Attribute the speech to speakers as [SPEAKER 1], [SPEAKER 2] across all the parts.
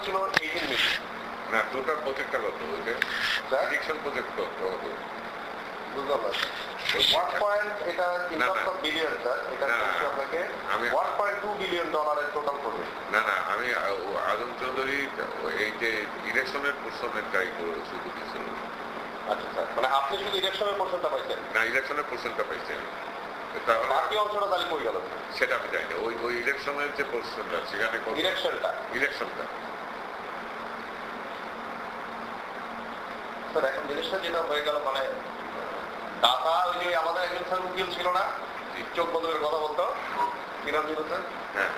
[SPEAKER 1] ছিল 18 মিলিয়ন।
[SPEAKER 2] না, টোটাল প্রজেক্টটা কত? ইলেকশন প্রজেক্ট কত হবে?
[SPEAKER 1] বুঝলাম না। 1 এটা in terms of billion sir, এটা আপনাকে 1.2 বিলিয়ন ডলারের টোটাল করবে।
[SPEAKER 2] না না, আমি আজম চৌধুরী এই যে ইলেকশনের পোর্শনের ট্রাই করে শুধু কিছু।
[SPEAKER 1] আচ্ছা স্যার, মানে আপনি শুধু ইলেকশনের পোর্শনটা পাইছেন?
[SPEAKER 2] না, ইলেকশনের পোর্শনটা পাইছেন।
[SPEAKER 1] বাকি অংশটা তাহলে কই গেল?
[SPEAKER 2] সেটা আমি জানি না। ওই ইলেকশনের যে পোর্শনটা, সেখানে ইলেকশনটা
[SPEAKER 1] স্যার এখন জিনিসটা যেটা হয়ে গেল, মানে টাকা ওই যে আমাদের একজন স্যার উকিল ছিল না, চোখ বন্ধুদের কথা বলতো, কি নাম ছিল স্যার?
[SPEAKER 2] হ্যাঁ,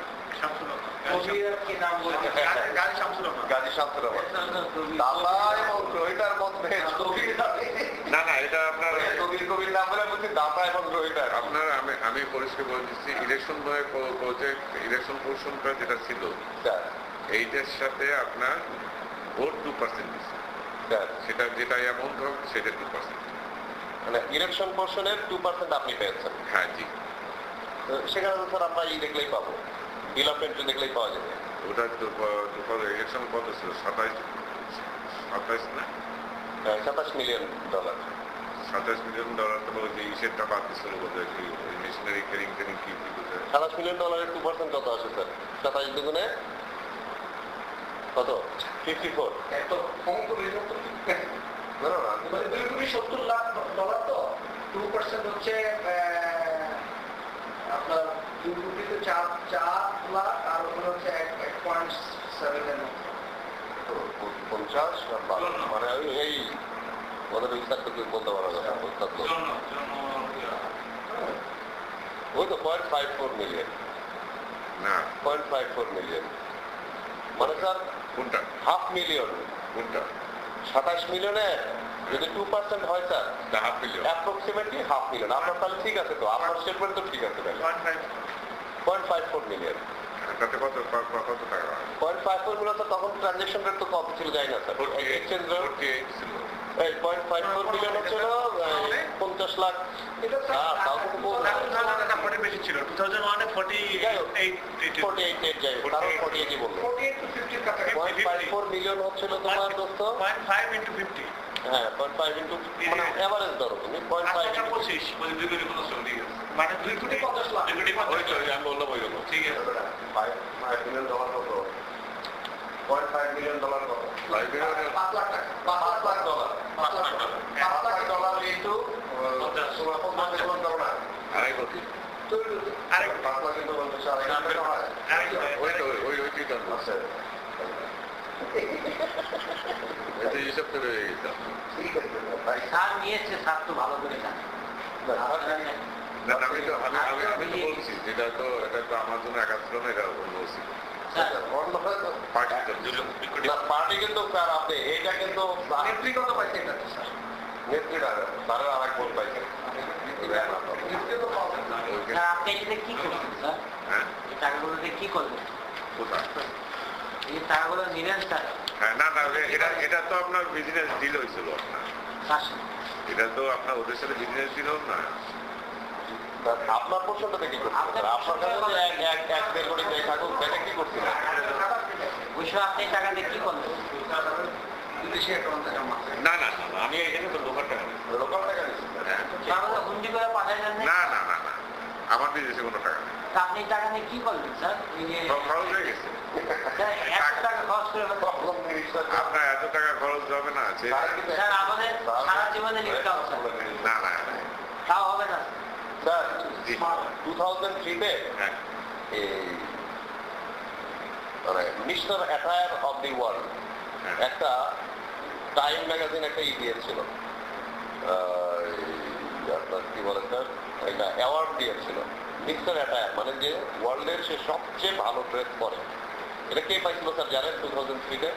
[SPEAKER 1] গাজী শামসুর রহমান। দাতা এবং গ্রহিতার মধ্যে
[SPEAKER 2] না না, এটা আপনার
[SPEAKER 1] কবির নাম বলে বলছি, দাতা এবং গ্রহিতার।
[SPEAKER 2] আপনার আমি পরিষ্কার বলে দিচ্ছি, ইলেকশন প্রজেক্ট, ইলেকশন পোর্শনটা যেটা ছিল এইটার সাথে আপনার ভোট 2% দিচ্ছে, সেটা যেটা অ্যামাউন্ট হবে সেটা 2%।
[SPEAKER 1] মানে ইলেকশন পোর্শনের 2% আপনি পেয়েছেন?
[SPEAKER 2] হ্যাঁ জি।
[SPEAKER 1] সেখানে তো স্যার আমরা দেখলেই পাবো, বিল অফ পেমেন্ট দেখলেই পাওয়া যাবে।
[SPEAKER 2] ওটা ইলেকশন কত ছিল? 27 না,
[SPEAKER 1] 27 মিলিয়ন ডলার।
[SPEAKER 2] 27 মিলিয়ন ডলার তো যে ইসেরটা বাদ দিচ্ছিল বোধহয়, মেশিনারি ট্রেনিং কি
[SPEAKER 1] 27 মিলিয়ন ডলারের 2% কত আসে স্যার? 27 দুগুণে কত? 54।
[SPEAKER 3] এত কম করে
[SPEAKER 1] না না,
[SPEAKER 3] 270 লাখ ডলার তো 2% হচ্ছে আপনার 2 কোটিতে 4 লাখ, আর ওখানে হচ্ছে 1.7
[SPEAKER 1] 50 মানে এই ওদের বিস্তার তো বলতে পারা যাবে। ওই তো 0.54 মিলিয়ন
[SPEAKER 2] না,
[SPEAKER 1] 0.54 মিলিয়ন মানে স্যার
[SPEAKER 2] কোনটা?
[SPEAKER 1] Half million.
[SPEAKER 2] কোনটা?
[SPEAKER 1] 27 মিলিয়নে যদি 2% হয় sir,
[SPEAKER 2] half million,
[SPEAKER 1] approximately half million. আপনার তাহলে ঠিক আছে, তো আপনার স্টেটমেন্ট তো ঠিক আছে। 0.54 মিলিয়ন
[SPEAKER 2] তাতে কত টাকা?
[SPEAKER 1] 0.54 মিলিয়ন তো তখন ট্রানজাকশন রেট তো কত ছিল জানি না স্যার, এক্সচেঞ্জ রেট
[SPEAKER 2] ছিল।
[SPEAKER 1] 0.54 মিলিয়ন হচ্ছিল 50 লাখ। তাও তো
[SPEAKER 3] বেশি ছিল 2001 এ
[SPEAKER 1] 48 যাই হোক, কারণ 48 বললো। 0.54 মিলিয়ন হচ্ছিল তোমার দোস্ত
[SPEAKER 3] 0.5 into 50।
[SPEAKER 1] হ্যাঁ, 0.5 ইন্টু মানে এভারেজ ধরো তুমি 0.5 ইন্টু
[SPEAKER 3] 25 মানে 2 কোটি 50 লাখ।
[SPEAKER 2] আমি বললাম ওই রকম।
[SPEAKER 3] ঠিক আছে,
[SPEAKER 1] 5 মিলিয়ন ডলার কত? 0.5 মিলিয়ন ডলার কত?
[SPEAKER 3] 5 লাখ টাকা,
[SPEAKER 1] 5 lakh dollar.
[SPEAKER 3] 5 lakh
[SPEAKER 1] dollar into 50 million dollar,
[SPEAKER 2] 2.5 কোটি।
[SPEAKER 3] আরেক
[SPEAKER 1] 5 লাখ ইন্টু 50 আড়াই লাখ টাকা হয়।
[SPEAKER 2] ওইটা
[SPEAKER 1] আচ্ছা,
[SPEAKER 2] এটা হিসাব করে দিতাম।
[SPEAKER 1] ঠিক আছে ভাই।
[SPEAKER 3] স্যার নিয়েছে, স্যার তো ভালো করে জানে।
[SPEAKER 2] না, আমি তো বলছি, এটা তো আমার জন্য একা ছিল না, এটা বলছি
[SPEAKER 1] পার্টি কিন্তু স্যার আপনি এইটা কিন্তু
[SPEAKER 3] নেতৃত্ব পাইছে না স্যার,
[SPEAKER 1] নেত্রীরা তারা আর এক বোন পাইছেন।
[SPEAKER 3] আপনি এখানে কি করছেন স্যার?
[SPEAKER 2] হ্যাঁ,
[SPEAKER 3] এই টাকাগুলোতে কি করবেন?
[SPEAKER 2] কোথায়?
[SPEAKER 3] এই টাকাগুলো নিলেন স্যার?
[SPEAKER 2] হ্যাঁ, না না, এটা তো আপনার বিজনেস ডিল হয়েছিল আপনার, এটা তো আপনার ওদের সাথে বিজনেস ডিল হোক না।
[SPEAKER 1] আপনার পোর্শনটাতে কি করছেন? আপনার কাছে এক 1.5 কোটি টাকা থাকুক, সেটা কি করছিলেন?
[SPEAKER 3] ওইসব আপনি টাকা দিয়ে কি করবেন? বিদেশি অ্যাকাউন্টে জমা।
[SPEAKER 2] না না না, আমি এখানে তো লোকাল টাকা নিচ্ছি।
[SPEAKER 1] লোকাল টাকা নিচ্ছেন?
[SPEAKER 3] তাহলে হুন্ডি করে পাঠাইলেন
[SPEAKER 2] না না না না, আমার বিদেশে কোনো টাকা নেই।
[SPEAKER 3] আপনি টাকা নিয়ে কি করবেন স্যার?
[SPEAKER 2] খরচ হয়ে গেছে।
[SPEAKER 3] 1 টাকা খরচ করে
[SPEAKER 2] আপনার এত টাকা খরচ হবে না।
[SPEAKER 3] স্যার আমাদের সারা জীবনে লিখতে হবে
[SPEAKER 2] না না,
[SPEAKER 3] তাও হবে না
[SPEAKER 1] স্যার। 2003-তে মানে mister attire of the world একটা টাইম ম্যাগাজিন একটা দিয়েছিল, আপনার কি বলে স্যার, একটা অ্যাওয়ার্ড দিয়েছিল মিস্টার অ্যাটায়ার, মানে যে ওয়ার্ল্ডের সে সবচেয়ে ভালো ড্রেস পরে। এটা কে পাইছিল স্যার জানেন? 2003-তে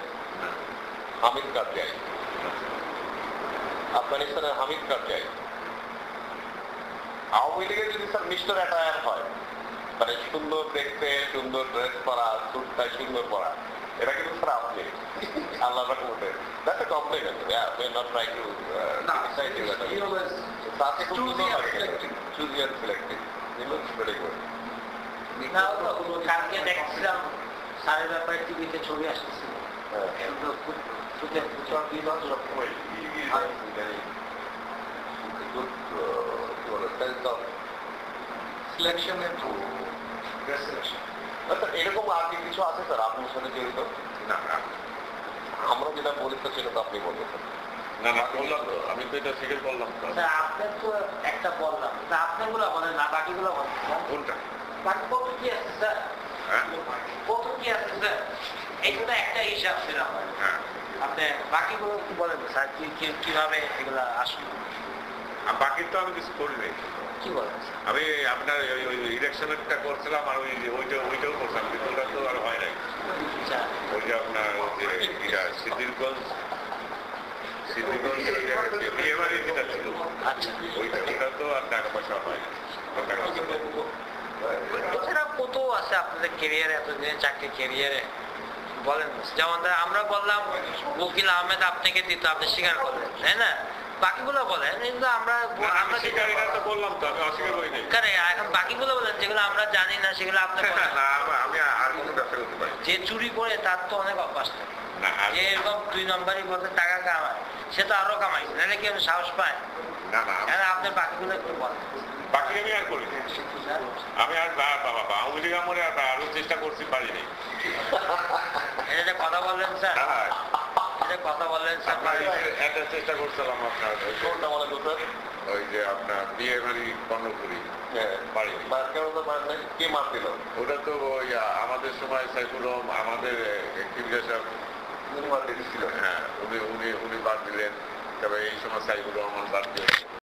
[SPEAKER 1] হামিদ কারজাই, আফগানিস্তানের হামিদ কারজাই। আওয়ামী লীগের যদি স্যার মিস্টার অ্যাটায়ার হয়, মানে সুন্দর দেখতে, সুন্দর ড্রেস পরা, সুটটাই সুন্দর পরা, এটা কিন্তু স্যার আপনি আল্লাহ রহমতে that's a complement. we are not trying to criticize you, তাতে খুব সুন্দর লাগে, choose your selective, it looks very good।
[SPEAKER 3] কালকে দেখছিলাম স্যারের ব্যাপারে টিভিতে ছবি আসতেছিল,
[SPEAKER 1] এরকম আর কি কিছু আছে স্যার আপনার সাথে জড়িত?
[SPEAKER 2] না,
[SPEAKER 1] আমরা যেটা বলি তো সেটা তো আপনি বলতেছেন।
[SPEAKER 2] না না বললাম তো, আমি তো এটা স্বীকার করলাম তো।
[SPEAKER 3] আপনার তো একটা বললাম, আপনাগুলো বলেন না, বাকিগুলো বলেন।
[SPEAKER 2] কোনটা?
[SPEAKER 3] বাকি কত কি আছে স্যার?
[SPEAKER 2] হ্যাঁ
[SPEAKER 3] কত কি আছে স্যার? এইগুলো একটা হিসাব ছিল আমার।
[SPEAKER 2] হ্যাঁ,
[SPEAKER 3] আপনি বাকিগুলো কি বলেন স্যার, কিভাবে এগুলো আসলো?
[SPEAKER 2] আর বাকি তো আমি কিছু করি নাই।
[SPEAKER 3] কি বলেন?
[SPEAKER 2] আমি আপনার ওই ইলেকশনেরটা করছিলাম, আর ওইটাও করছিলাম, কিন্তু ওটা তো আর হয় নাই। ওই যে আপনার যে সিদ্দিরগঞ্জ বিয়ে বাড়ি যেটা ছিল, ওইটা তো আর টাকা পয়সা হয় না।
[SPEAKER 3] এছাড়া কত আছে আপনাদের ক্যারিয়ারে, এতদিনের চাকরি ক্যারিয়ারে বলেন। যেমন আমরা বললাম উকিল আহমেদ আপনাকে দিত, আপনি স্বীকার করলেন, তাই না? বাকিগুলো বলেন। কিন্তু আমরা
[SPEAKER 2] বললাম তো, আমি অস্বীকার করি নাই।
[SPEAKER 3] এখন বাকিগুলো বলেন যেগুলো আমরা জানি না, সেগুলো আপনার
[SPEAKER 2] আমি আর কোনো ব্যবসা করতে পারি।
[SPEAKER 3] যে চুরি করে তার তো অনেক অভ্যাস থাকে, যে এরকম 2 নম্বরই বলতে টাকা কামায়, সে তো আরো কামাইছে, নাহলে কি আমি সাহস পাই?
[SPEAKER 2] না না,
[SPEAKER 3] আপনার বাকিগুলো একটু বলেন।
[SPEAKER 2] বাকি আমি আর করি, আমি আর বাবা আওয়ামী লীগ আমলে আরো চেষ্টা করছি, পারিনি।
[SPEAKER 3] এটা কথা বললেন স্যার, এটা কথা বললেন স্যার।
[SPEAKER 2] একটা চেষ্টা করছিলাম আপনার,
[SPEAKER 1] কোনটা বলেন তো?
[SPEAKER 2] ওই যে আপনার বিয়ে বাড়ি কর্ণপুরি, পারিনি।
[SPEAKER 1] কে মার দিল?
[SPEAKER 2] ওটা তো ওই আমাদের সময় সাইফুল রহমান, আমাদের
[SPEAKER 1] মার দিয়েছিল।
[SPEAKER 2] হ্যাঁ, উনি বাদ দিলেন। তবে এই সময় সাইফুর রহমান বাদ দিলেন।